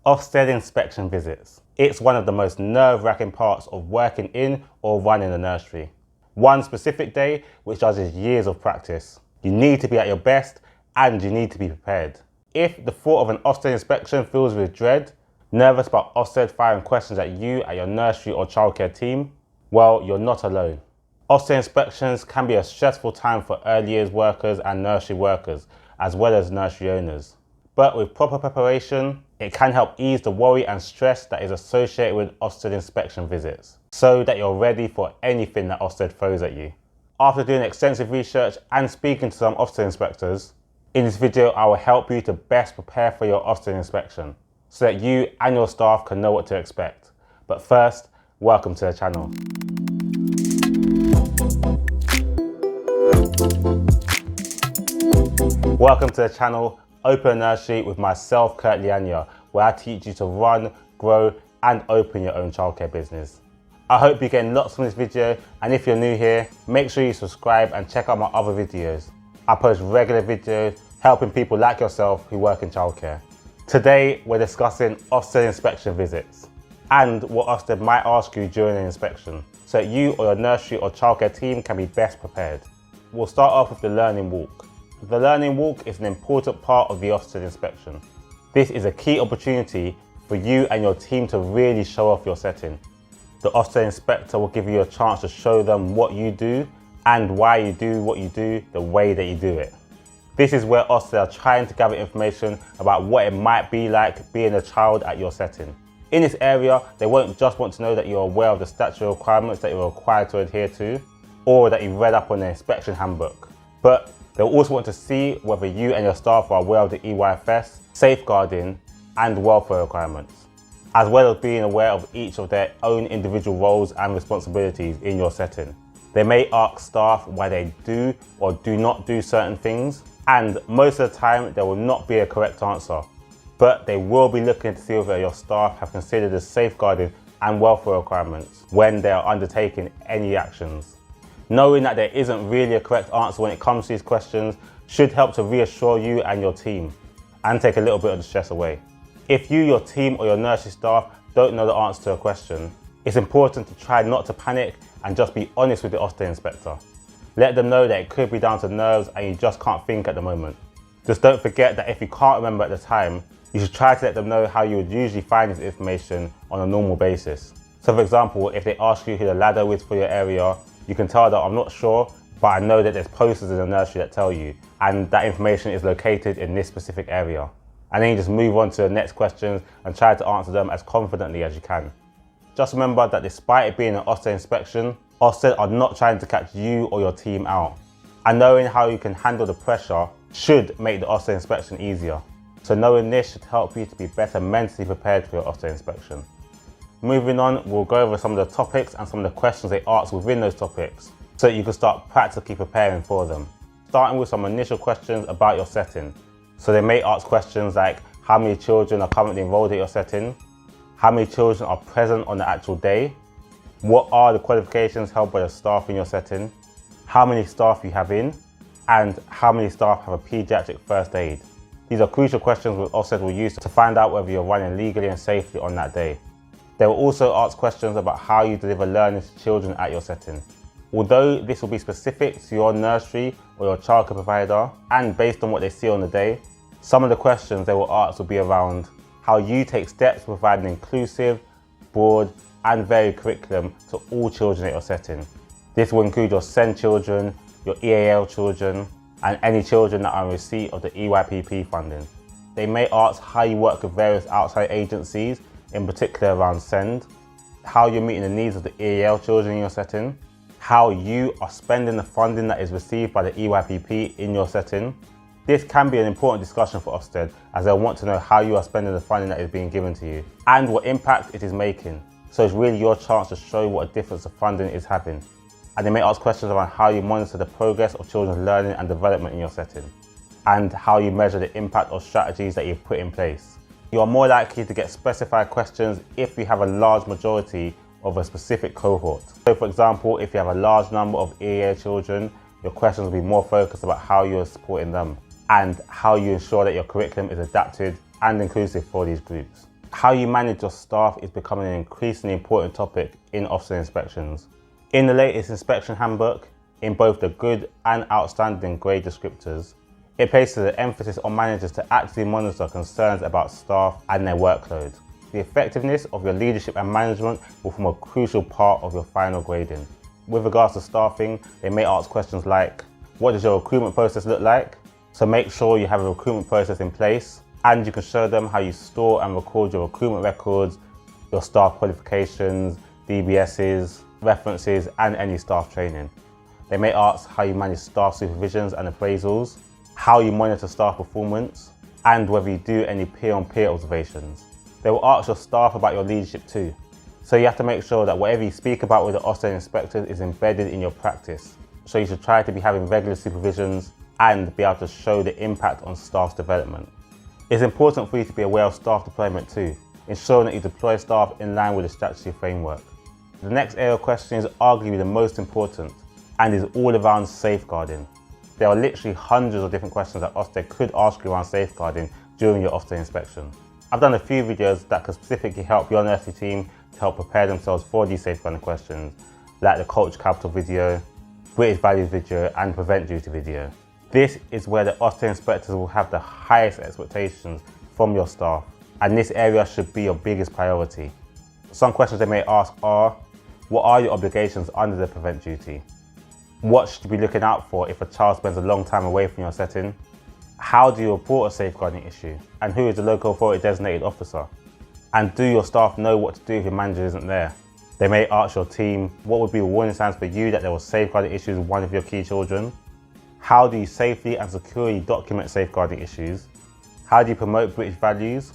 Ofsted Inspection Visits. It's one of the most nerve-wracking parts of working in or running a nursery. One specific day which judges years of practice. You need to be at your best and you need to be prepared. If the thought of an Ofsted inspection fills you with dread, nervous about Ofsted firing questions at you, at your nursery or childcare team, well, you're not alone. Ofsted inspections can be a stressful time for early years workers and nursery workers, as well as nursery owners. But with proper preparation, it can help ease the worry and stress that is associated with Ofsted inspection visits, so that you're ready for anything that Ofsted throws at you. After doing extensive research and speaking to some Ofsted inspectors, in this video I will help you to best prepare for your Ofsted inspection, so that you and your staff can know what to expect. But first, welcome to the channel. Welcome to the channel, Open a Nursery with myself, Kurt Lianya, where I teach you to run, grow and open your own childcare business. I hope you're getting lots from this video, and if you're new here, make sure you subscribe and check out my other videos. I post regular videos helping people like yourself who work in childcare. Today we're discussing Ofsted inspection visits and what Ofsted might ask you during an inspection, so that you or your nursery or childcare team can be best prepared. We'll start off with the learning walk. The learning walk is an important part of the Ofsted inspection. This is a key opportunity for you and your team to really show off your setting. The Ofsted inspector will give you a chance to show them what you do and why you do what you do the way that you do it. This is where Ofsted are trying to gather information about what it might be like being a child at your setting. In this area, they won't just want to know that you're aware of the statutory requirements that you're required to adhere to, or that you've read up on the inspection handbook, but they'll also want to see whether you and your staff are aware of the EYFS, safeguarding and welfare requirements, as well as being aware of each of their own individual roles and responsibilities in your setting. They may ask staff why they do or do not do certain things, and most of the time there will not be a correct answer, but they will be looking to see whether your staff have considered the safeguarding and welfare requirements when they are undertaking any actions. Knowing that there isn't really a correct answer when it comes to these questions should help to reassure you and your team and take a little bit of the stress away. If you, your team or your nursery staff don't know the answer to a question, it's important to try not to panic and just be honest with the Ofsted inspector. Let them know that it could be down to nerves and you just can't think at the moment. Just don't forget that if you can't remember at the time, you should try to let them know how you would usually find this information on a normal basis. So for example, if they ask you who the ladder is for your area, you can tell that I'm not sure, but I know that there's posters in the nursery that tell you, and that information is located in this specific area. And then you just move on to the next questions and try to answer them as confidently as you can. Just remember that despite it being an Ofsted inspection, Ofsted are not trying to catch you or your team out. And knowing how you can handle the pressure should make the Ofsted inspection easier. So knowing this should help you to be better mentally prepared for your Ofsted inspection. Moving on, we'll go over some of the topics and some of the questions they ask within those topics, so that you can start practically preparing for them. Starting with some initial questions about your setting. So they may ask questions like, how many children are currently enrolled at your setting? How many children are present on the actual day? What are the qualifications held by the staff in your setting? How many staff you have in? And how many staff have a paediatric first aid? These are crucial questions which Ofsted will use to find out whether you're running legally and safely on that day. They will also ask questions about how you deliver learning to children at your setting. Although this will be specific to your nursery or your childcare provider and based on what they see on the day, some of the questions they will ask will be around how you take steps to provide an inclusive, broad and varied curriculum to all children at your setting. This will include your SEND children, your EAL children and any children that are in receipt of the EYPP funding. They may ask how you work with various outside agencies, in particular around SEND, how you're meeting the needs of the EAL children in your setting, how you are spending the funding that is received by the EYPP in your setting. This can be an important discussion for Ofsted, as they'll want to know how you are spending the funding that is being given to you and what impact it is making. So it's really your chance to show what a difference the funding is having. And they may ask questions around how you monitor the progress of children's learning and development in your setting, and how you measure the impact of strategies that you've put in place. You are more likely to get specified questions if you have a large majority of a specific cohort. So for example, if you have a large number of EAL children, your questions will be more focused about how you are supporting them and how you ensure that your curriculum is adapted and inclusive for these groups. How you manage your staff is becoming an increasingly important topic in Ofsted inspections. In the latest inspection handbook, in both the good and outstanding grade descriptors, it places an emphasis on managers to actively monitor concerns about staff and their workload. The effectiveness of your leadership and management will form a crucial part of your final grading. With regards to staffing, they may ask questions like, what does your recruitment process look like? So make sure you have a recruitment process in place, and you can show them how you store and record your recruitment records, your staff qualifications, DBSs, references, and any staff training. They may ask how you manage staff supervisions and appraisals, how you monitor staff performance, and whether you do any peer-on-peer observations. They will ask your staff about your leadership too. So you have to make sure that whatever you speak about with the Ofsted inspectors is embedded in your practice. So you should try to be having regular supervisions and be able to show the impact on staff's development. It's important for you to be aware of staff deployment too, ensuring that you deploy staff in line with the statutory framework. The next area of question is arguably the most important and is all around safeguarding. There are literally hundreds of different questions that Ofsted could ask you around safeguarding during your Ofsted inspection. I've done a few videos that could specifically help your nursery team to help prepare themselves for these safeguarding questions, like the Culture Capital video, British Values video, and Prevent Duty video. This is where the Ofsted inspectors will have the highest expectations from your staff, and this area should be your biggest priority. Some questions they may ask are, what are your obligations under the Prevent Duty? What should you be looking out for if a child spends a long time away from your setting? How do you report a safeguarding issue? And who is the local authority designated officer? And do your staff know what to do if your manager isn't there? They may ask your team, what would be warning signs for you that there were safeguarding issues with one of your key children? How do you safely and securely document safeguarding issues? How do you promote British values?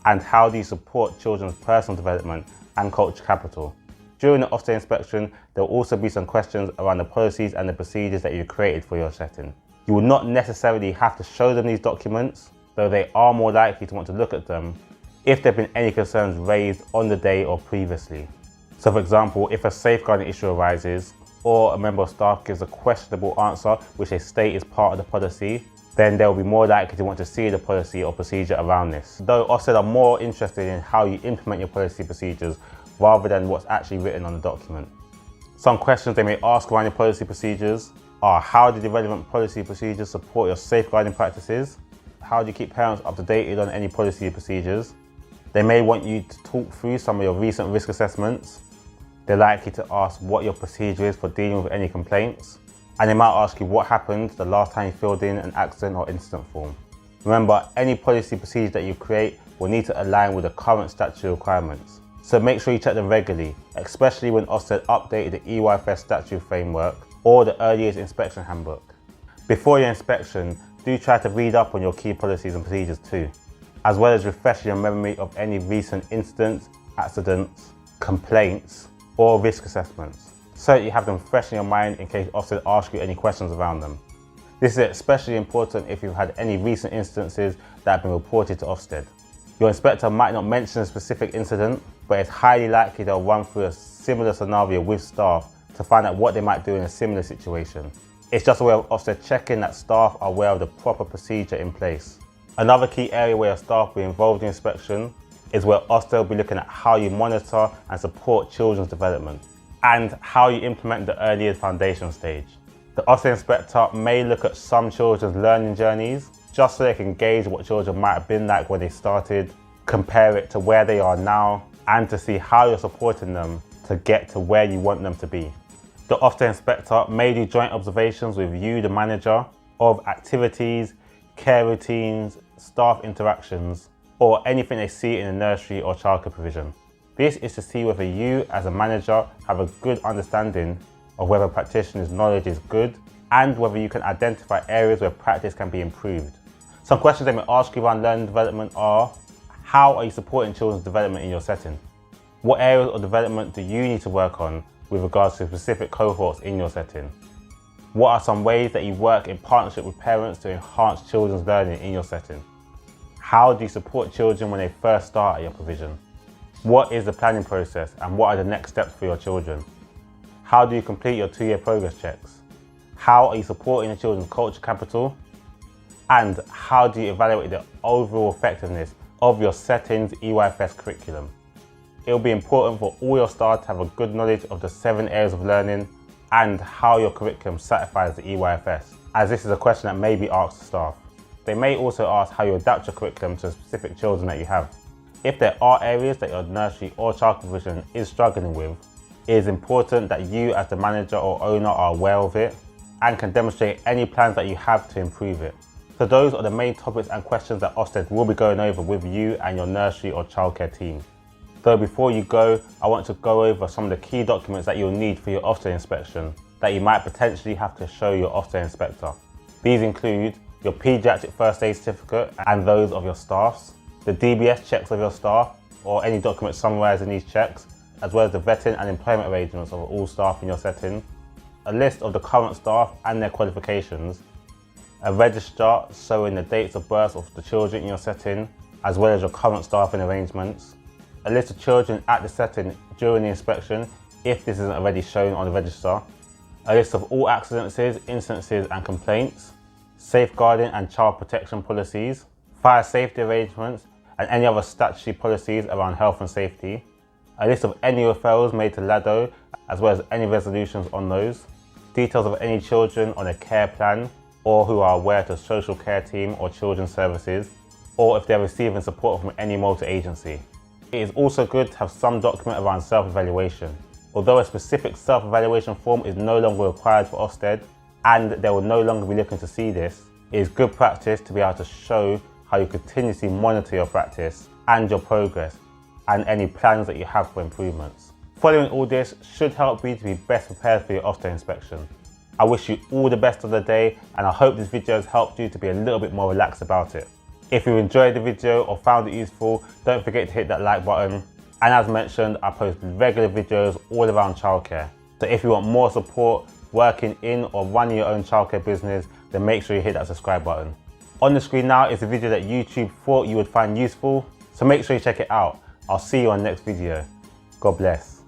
And how do you support children's personal development and culture capital? During the Ofsted inspection, there will also be some questions around the policies and the procedures that you've created for your setting. You will not necessarily have to show them these documents, though they are more likely to want to look at them if there have been any concerns raised on the day or previously. So for example, if a safeguarding issue arises, or a member of staff gives a questionable answer which they state is part of the policy, then they'll be more likely to want to see the policy or procedure around this. Though Ofsted are more interested in how you implement your policy procedures rather than what's actually written on the document. Some questions they may ask around your policy procedures are, how do the relevant policy procedures support your safeguarding practices? How do you keep parents up to date on any policy procedures? They may want you to talk through some of your recent risk assessments. They're likely to ask what your procedure is for dealing with any complaints. And they might ask you what happened the last time you filled in an accident or incident form. Remember, any policy procedure that you create will need to align with the current statutory requirements. So make sure you check them regularly, especially when Ofsted updated the EYFS statutory framework or the Early Years Inspection Handbook. Before your inspection, do try to read up on your key policies and procedures too, as well as refresh your memory of any recent incidents, accidents, complaints, or risk assessments, so that you have them fresh in your mind in case Ofsted asks you any questions around them. This is especially important if you've had any recent instances that have been reported to Ofsted. Your inspector might not mention a specific incident, but it's highly likely they'll run through a similar scenario with staff to find out what they might do in a similar situation. It's just a way of Ofsted checking that staff are aware of the proper procedure in place. Another key area where your staff will be involved in inspection is where Ofsted will be looking at how you monitor and support children's development and how you implement the early years foundation stage. The Ofsted inspector may look at some children's learning journeys just so they can gauge what children might have been like when they started, compare it to where they are now, and to see how you're supporting them to get to where you want them to be. The Ofsted inspector may do joint observations with you, the manager, of activities, care routines, staff interactions, or anything they see in a nursery or childcare provision. This is to see whether you, as a manager, have a good understanding of whether a practitioner's knowledge is good and whether you can identify areas where practice can be improved. Some questions they may ask you around learning development are, how are you supporting children's development in your setting? What areas of development do you need to work on with regards to specific cohorts in your setting? What are some ways that you work in partnership with parents to enhance children's learning in your setting? How do you support children when they first start at your provision? What is the planning process and what are the next steps for your children? How do you complete your 2-year progress checks? How are you supporting the children's culture capital? And how do you evaluate the overall effectiveness of your settings EYFS curriculum. It will be important for all your staff to have a good knowledge of the 7 areas of learning and how your curriculum satisfies the EYFS, as this is a question that may be asked to staff. They may also ask how you adapt your curriculum to specific children that you have. If there are areas that your nursery or childcare provision is struggling with, it is important that you as the manager or owner are aware of it and can demonstrate any plans that you have to improve it. So those are the main topics and questions that Ofsted will be going over with you and your nursery or childcare team. So before you go, I want to go over some of the key documents that you'll need for your Ofsted inspection that you might potentially have to show your Ofsted inspector. These include your paediatric first aid certificate and those of your staffs, the DBS checks of your staff or any documents summarising these checks, as well as the vetting and employment arrangements of all staff in your setting, a list of the current staff and their qualifications, a register showing the dates of birth of the children in your setting, as well as your current staffing arrangements, a list of children at the setting during the inspection if this isn't already shown on the register, a list of all accidents, incidences and complaints, safeguarding and child protection policies, fire safety arrangements and any other statutory policies around health and safety, a list of any referrals made to LADO as well as any resolutions on those, details of any children on a care plan or who are aware to social care team or children's services, or if they're receiving support from any multi-agency. It is also good to have some document around self-evaluation. Although a specific self-evaluation form is no longer required for Ofsted and they will no longer be looking to see this, it is good practice to be able to show how you continuously monitor your practice and your progress and any plans that you have for improvements. Following all this should help you to be best prepared for your Ofsted inspection. I wish you all the best of the day and I hope this video has helped you to be a little bit more relaxed about it. If you enjoyed the video or found it useful, don't forget to hit that like button. And as mentioned, I post regular videos all around childcare. So if you want more support working in or running your own childcare business, then make sure you hit that subscribe button. On the screen now is a video that YouTube thought you would find useful, so make sure you check it out. I'll see you on the next video. God bless.